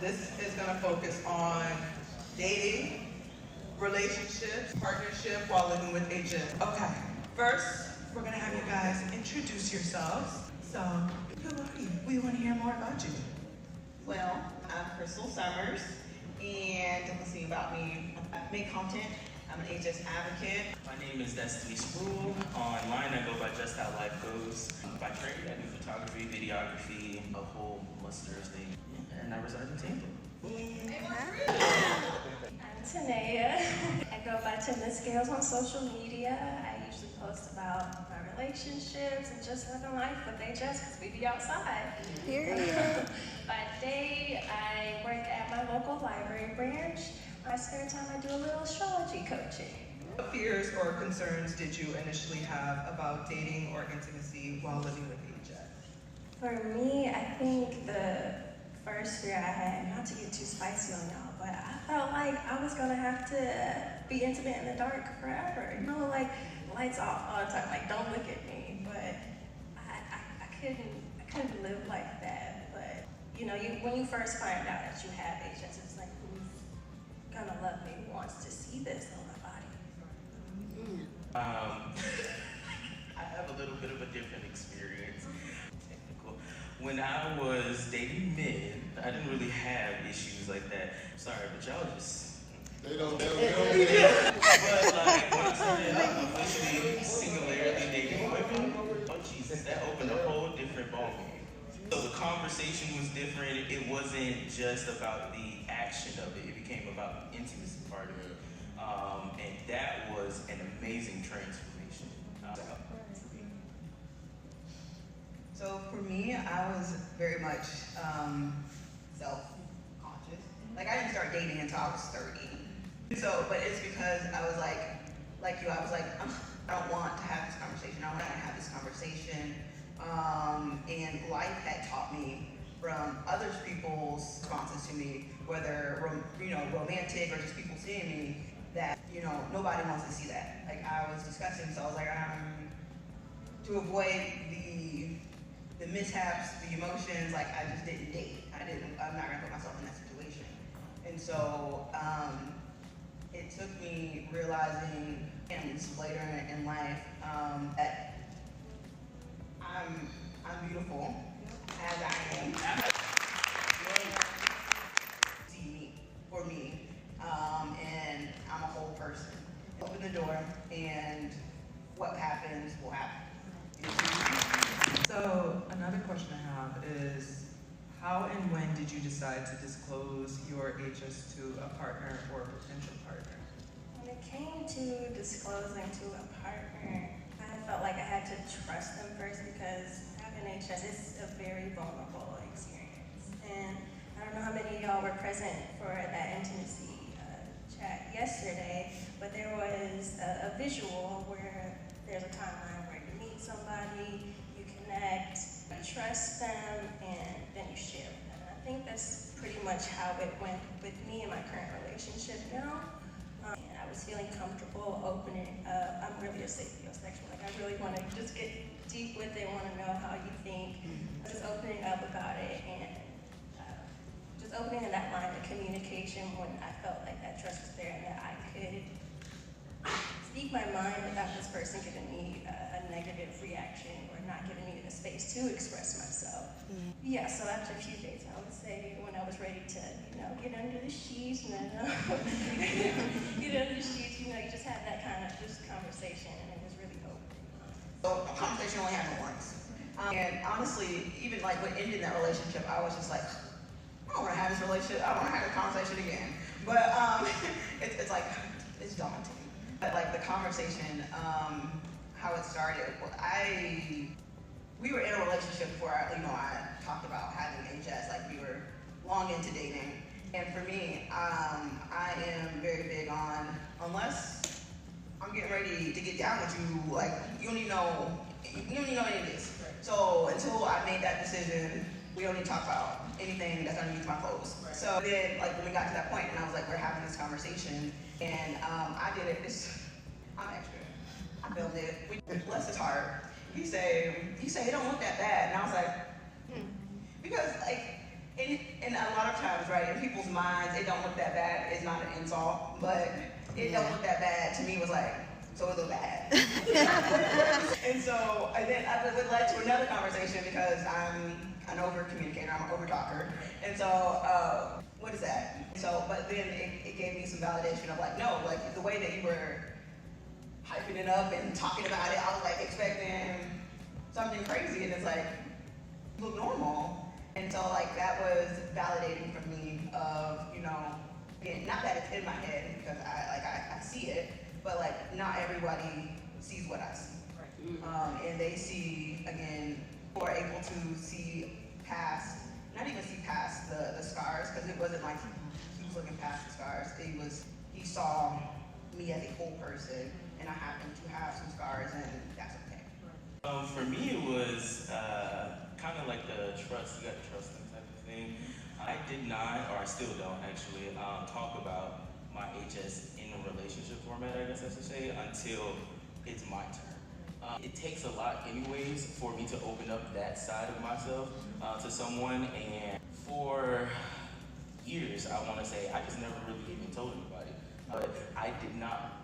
This is going to focus on dating, relationships, partnership while living with AHSID. Okay, first, we're going to have you guys introduce yourselves. So, who are you? We want to hear more about you. Well, I'm Crystal Summers, and let's see about me. I make content. I'm an AHS advocate. My name is Destiny Spruill. Online, I go by Just How Life Goes. By trade, I do photography, videography, a whole muster of things. And I reside in Tampa. I'm Tenaya. I go by Tenaya Scales on social media. I usually post about my relationships and just living life with AHS because we be outside. Period. By day, I work at my local library branch. My spare time, I do a little astrology coaching. What fears or concerns did you initially have about dating or intimacy while living with AHSID? For me, I think the first fear I had, not to get too spicy on y'all, but I felt like I was gonna have to be intimate in the dark forever. You know, like lights off all the time, like don't look at me. But I couldn't live like that. But you know, when you first find out that you have AHSID, it's like, who's gonna love me, who wants to see this on my body? I have a little bit of a different experience. Technical. When I was dating men, I didn't really have issues like that. Sorry, but y'all just... They don't. But like, when I started officially singularly dating women, oh Jesus, that opened a whole different ballgame. So the conversation was different. It wasn't just about the action of it. It became about the intimacy part of it. And that was an amazing transformation. So for me, I was very much self-conscious. Like I didn't start dating until I was 30. So, but it's because I was like you, I was like, I don't want to have this conversation. I don't want to have this conversation. And life had taught me from other people's responses to me, whether romantic or just people seeing me, that nobody wants to see that. Like I was disgusting, so I was like, to avoid the mishaps, the emotions, like I just didn't date. I'm not gonna put myself in that situation. And so it took me realizing, and later in life, that I'm beautiful as I am. See me, for me, and I'm a whole person. Open the door, and what happens will happen. So another question I have is, how and when did you decide to disclose your AHSID to a partner or a potential partner? When it came to disclosing to a partner, I felt like I had to trust them first because having AHSID is a very vulnerable experience. And I don't know how many of y'all were present for that intimacy chat yesterday, but there was a visual where there's a timeline where you meet somebody, you connect, you trust them, and then you share with them. And I think that's pretty much how it went with me in my current relationship now. And I was feeling comfortable opening up. I'm really a sapiosexual. Like I really want to just get deep with it, want to know how you think. Just opening up about it and just opening that line of communication when I felt like that trust was there and that I could speak my mind without this person giving me a negative reaction or not giving me the space to express myself. Yeah, so after a few days, I would say when I was ready to, get under the sheets, get under the sheets, you just had that kind of just conversation and it was really open. So a conversation only happened once. And honestly, even like what ended that relationship, I was just like, I don't want to have this relationship. I don't want to have this conversation again. But it's like, it's daunting. But like the conversation, how it started, we were in a relationship before I talked about having AHSID, like we were long into dating. And for me, I am very big on, unless I'm getting ready to get down with you, like you don't even know any of this. So until I made that decision, we don't need to talk about anything that's underneath my clothes. So then, like when we got to that point, and I was like, we're having this conversation, and I did it. I'm extra. I filmed it. Bless his heart. He say it don't look that bad, and I was like, because like And a lot of times, right, in people's minds, it don't look that bad. It's not an insult, but it don't look that bad. To me, it was like, so it look bad. And so, and then it led to another conversation because I'm an over communicator, I'm an over talker. And so, what is that? So, but then it gave me some validation of like, no, like the way that you were hyping it up and talking about it, I was like expecting something crazy, and it's like, you look normal. And so like that was validating for me of, you know, again, not that it's in my head because I see it, but like not everybody sees what I see. Right. And they see, again, or are able to see past, not even see past the scars, because it wasn't like he was looking past the scars. He saw me as a whole person, and I happened to have some scars, and that's okay. For me, it was kind of like the trust, you got to trust them type of thing. I did not, or I still don't actually, talk about my HS in a relationship format, I guess I should say, until it's my turn. It takes a lot anyways for me to open up that side of myself to someone, and for years, I want to say, I just never really even told anybody. But I did not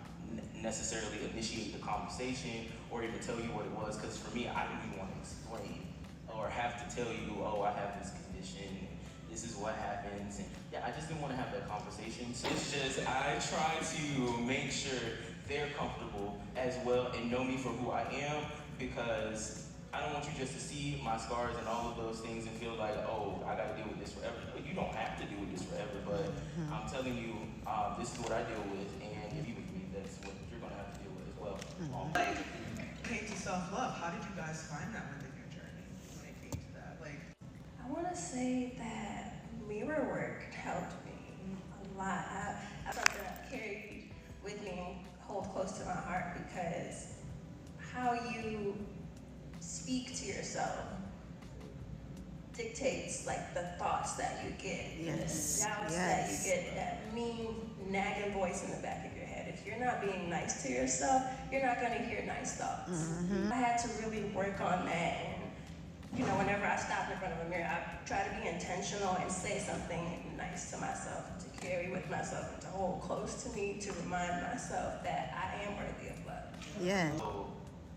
necessarily initiate the conversation or even tell you what it was, because for me, I didn't even want to explain or have to tell you, oh, I have this condition, this is what happens, and yeah, I just didn't want to have that conversation. So it's just, I try to make sure they're comfortable as well and know me for who I am, because I don't want you just to see my scars and all of those things and feel like, oh, I gotta deal with this forever. You don't have to deal with this forever, but I'm telling you, this is what I deal with, and if you with me, that's what you're gonna have to deal with as well. Came to self-love. How did you guys find that within your journey when it came to that? Like, I want to say that mirror work helped me a lot. I something I carried with me and hold close to my heart, because how you speak to yourself dictates like the thoughts that you get, Yes. the doubts that you get, that mean nagging voice in the back of your head. If you're not being nice to yourself, you're not going to hear nice thoughts. I had to really work on that, and you know, whenever I stop in front of a mirror, I try to be intentional and say something nice to myself, to carry with myself, and to hold close to me, to remind myself that I am worthy of love. Yeah. So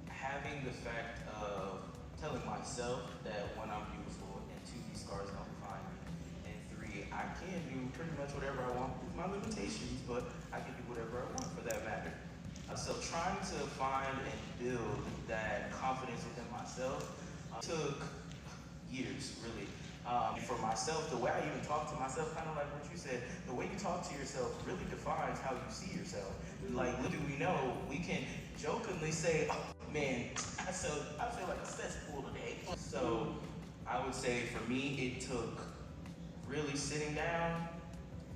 having the fact of telling myself that one, I'm beautiful, and two, these scars don't define me, and three, I can do pretty much whatever I want with my limitations, but I can do whatever I want for that matter. So trying to find and build that confidence within myself took years, really. For myself, the way I even talk to myself, kind of like what you said, the way you talk to yourself really defines how you see yourself. Like, little do we know, we can jokingly say, oh man, I feel like a cesspool today. So I would say for me, it took really sitting down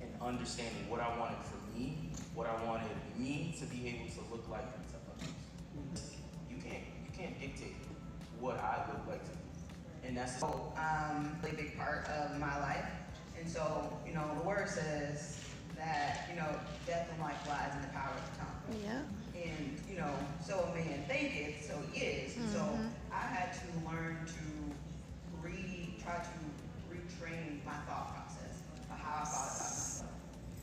and understanding what I wanted for me, what I wanted me to be able to look like to others. You can't dictate what I look like to you. And that's a really big part of my life. And so, you know, the word says that, you know, death and life lies in the power of the tongue. Yeah. And, you know, so a man thinketh, so he is. And so I had to learn to try to retrain my thought process of how I thought about myself.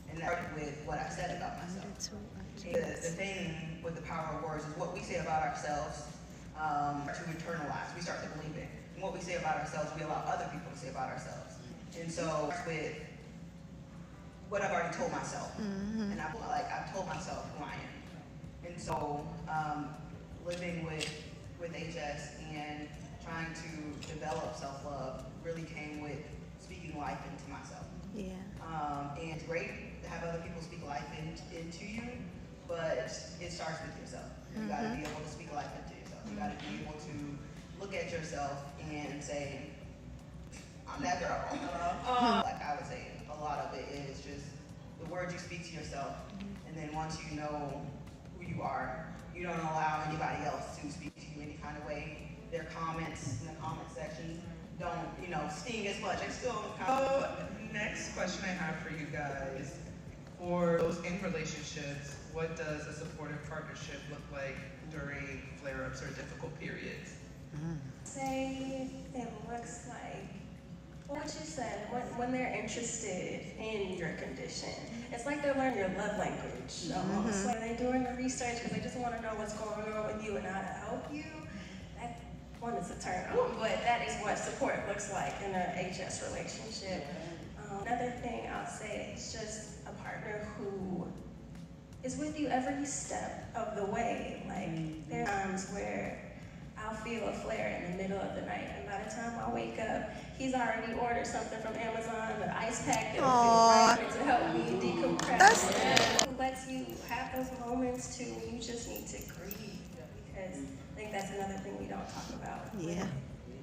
And that started with what I said about myself. The thing with the power of words is what we say about ourselves to internalize. We start to believe it. And what we say about ourselves, we allow other people to say about ourselves. And so with what I've already told myself. And I've told myself who I am. And so living with HS and trying to develop self-love really came with speaking life into myself. Yeah. And it's great to have other people speak life into you, but it starts with yourself. You gotta be able to speak life into yourself. You gotta be able to look at yourself and say, I'm that girl. Like I would say, a lot of it is just the words you speak to yourself, and then once you know who you are, you don't allow anybody else to speak to you any kind of way. Their comments in the comment section don't, you know, sting as much. It's still so next question I have for you guys, for those in relationships, what does a supportive partnership look like during flare-ups or difficult periods? Say it looks like What you said, when they're interested in your condition, it's like they're learning your love language almost. Like they're doing the research because they just want to know what's going on with you and how to help you. That one is a turn on, but that is what support looks like in an HS relationship. Another thing I'll say is just a partner who is with you every step of the way. Like there are times where I'll feel a flare in the middle of the night, and by the time I wake up, he's already ordered something from Amazon, an ice pack that'll fit right to help me decompress. Who lets you have those moments too when you just need to grieve, because I think that's another thing we don't talk about. Yeah.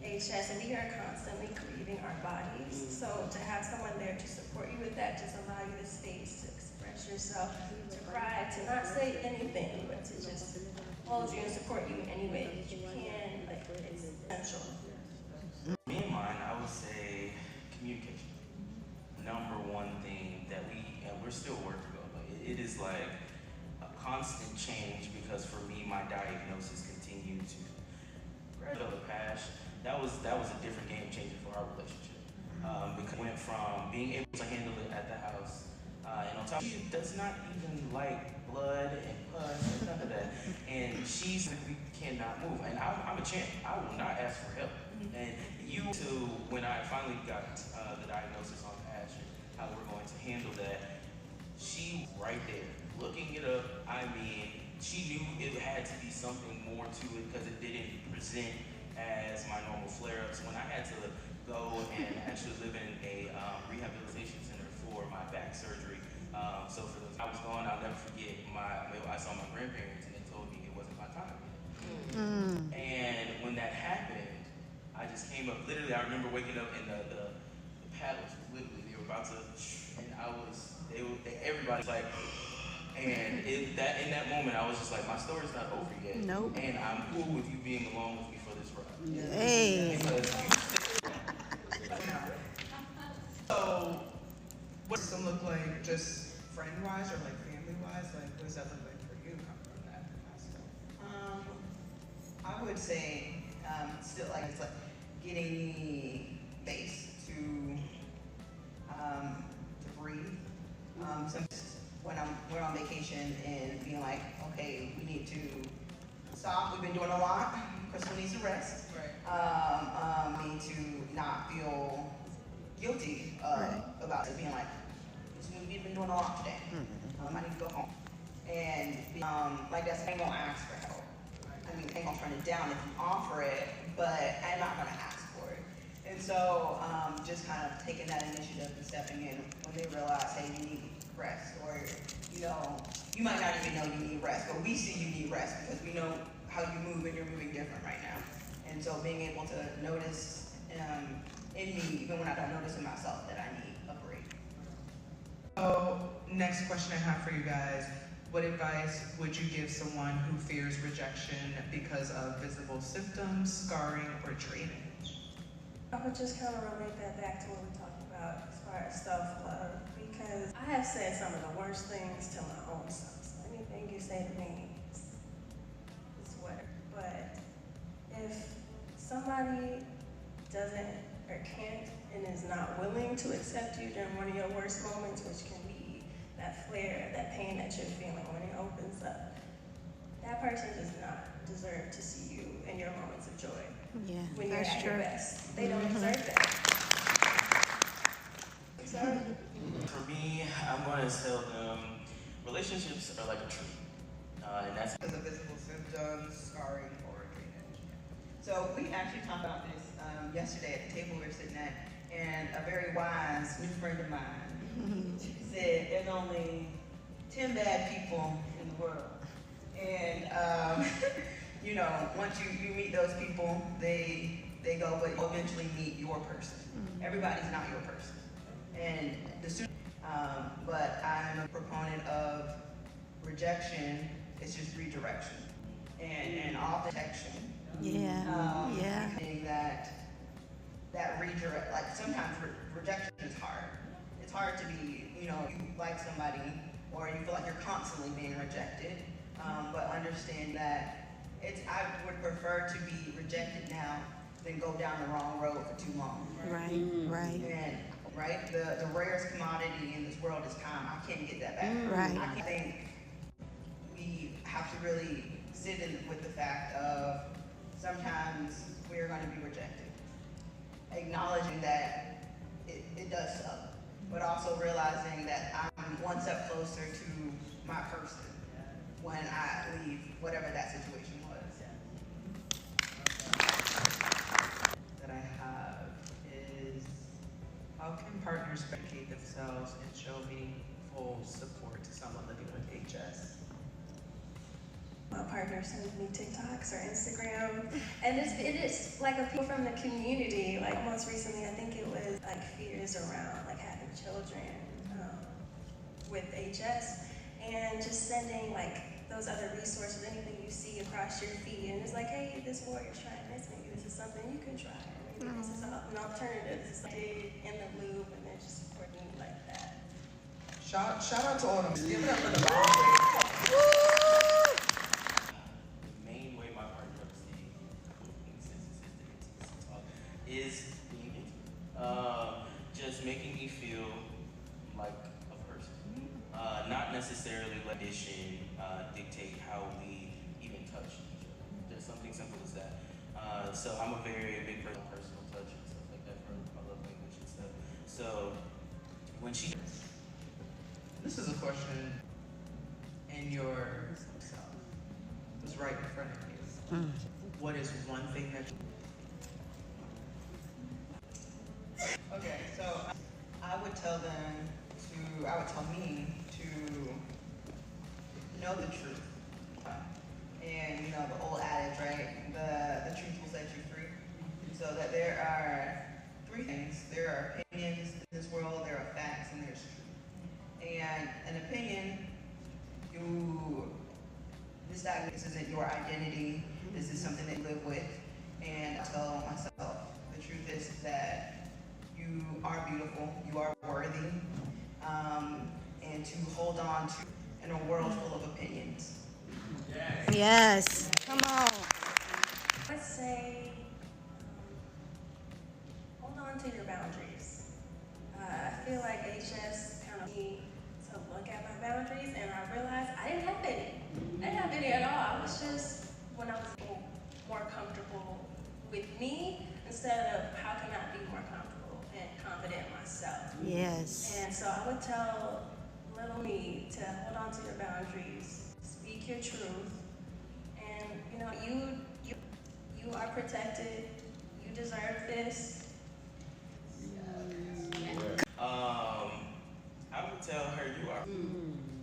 HS, and we are constantly grieving our bodies. So to have someone there to support you with that, just allow you the space to express yourself, to cry, to not say anything, but to just hold you and support you in any way that you can. Like, it's essential. Me and mine, I would say communication. Number one thing that we're still working on, but it is like a constant change, because for me, my diagnosis continued to develop past. That was a different game changer for our relationship. Because we went from being able to handle it at the house, and on top, she does not even like blood and pus and none of that. And she's like, we cannot move. And I'm a champ. I will not ask for help. And you too, when I finally got the diagnosis on passion, how we're going to handle that, she was right there, looking it up. I mean, she knew it had to be something more to it because it didn't present as my normal flare-ups. When I had to go and actually live in a rehabilitation center for my back surgery, so for those I was going, I'll never forget, I saw my grandparents and they told me it wasn't my time yet. And when that happened, I just came up, literally I remember waking up and the paddles, literally, they were about to, and everybody was like, and in that moment, I was just like, my story's not over yet. Nope. And I'm cool with you being along with me for this ride. Hey. So, what does it look like, just friend-wise or like family-wise? Like, what does that look like for you coming from that aspect? I would say still like it's like getting the base to breathe. When we're on vacation and being like, okay, we need to stop. We've been doing a lot. Crystal needs to rest. Right. We need to not feel guilty about it, being like, we've been doing a lot today. I need to go home. And like that's, I ain't gonna ask for help. I mean, I ain't gonna turn it down if you offer it, but I'm not gonna ask for it. And so just kind of taking that initiative and stepping in when they realize, hey, you need rest, or you might not even know you need rest, but we see you need rest because we know how you move and you're moving different right now. And so being able to notice in me, even when I don't notice in myself, that I need a break. So, next question I have for you guys. What advice would you give someone who fears rejection because of visible symptoms, scarring, or drainage? I would just kind of relate that back to what we talked about as far as self-love, because I have said some of the worst things to my own self. So anything you say to me is whatever. But if somebody doesn't or can't and is not willing to accept you during one of your worst moments, which can be that flare, that pain that you're feeling when it opens up, that person does not deserve to see you in your moments of joy. Yeah, When you're that's at true. your best. They don't deserve that. For me, I'm going to tell them relationships are like a tree. And that's Because of visible symptoms, scarring, or drainage. So we actually talked about this yesterday at the table we were sitting at, and a very wise new friend of mine said there's only 10 bad people in the world. And once you meet those people, they go, but you'll eventually meet your person. Everybody's not your person. And but I'm a proponent of rejection. It's just redirection and all protection. Yeah. Meaning that redirect, like sometimes rejection is hard. It's hard to be, you like somebody or you feel like you're constantly being rejected. But understand that I would prefer to be rejected now than go down the wrong road for too long. Right, right. And the rarest commodity in this world is time. I can't get that back. Right. I think we have to really sit in with the fact of sometimes we're going to be rejected. Acknowledging that it does suck, but also realizing that I'm one step closer to my person when I leave whatever that situation was. That I have is, how can partners educate themselves and show meaningful support to someone living with HS? My partner sends me TikToks or Instagram, and it is like a people from the community. Like most recently, I think it was like fears around like having children with HS, and just sending like those other resources, anything you see across your feed, and it's like, hey, this warrior's trying this, maybe this is something you can try. Maybe this is an alternative. This is like in the loop, and they're just supporting me like that. Shout out to all of them. Give it up for the volunteers. Is being just making me feel like a person, not necessarily let addition dictate how we even touch each other. Just something simple as that. So I'm a very big person, personal touch and stuff like that for my love language and stuff. So when she, This is a question in your self. It was right in front of you. What is one thing that Okay, so I would tell me to know the truth. And you know the old adage, right? The truth will set you free. So that there are three things. There are opinions in this world, there are facts, and there's truth. And an opinion, this isn't your identity. This is something that you live with. And I tell myself, the truth is that you are beautiful, you are worthy, and to hold on to in a world full of opinions. Yes. Come on. Let's say, hold on to your boundaries. I feel like HS kind of need to look at my boundaries, and I realized I didn't have any. I didn't have any at all. I was just, when I was more comfortable with me, instead of how can I be more comfortable and confident in myself. Yes. And so I would tell little me to hold on to your boundaries, speak your truth, and you know, you are protected, you deserve this. I would tell her you are.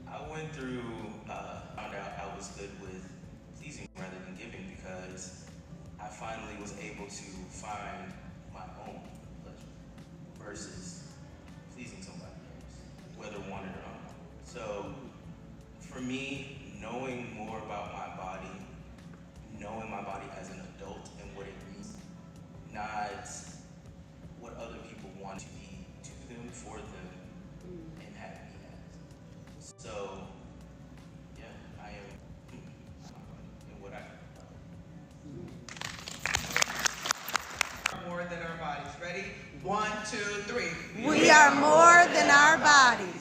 I went through, found out I was good with pleasing rather than giving because I finally was able to find my own pleasure versus pleasing somebody else, whether wanted or not. So for me, knowing more about my body, knowing my body as an adult and what it means, not what other people want to be to them, for them, and have me as. So, yeah, I am in what I More than our bodies. Ready? 1, 2, 3. We are more than our bodies.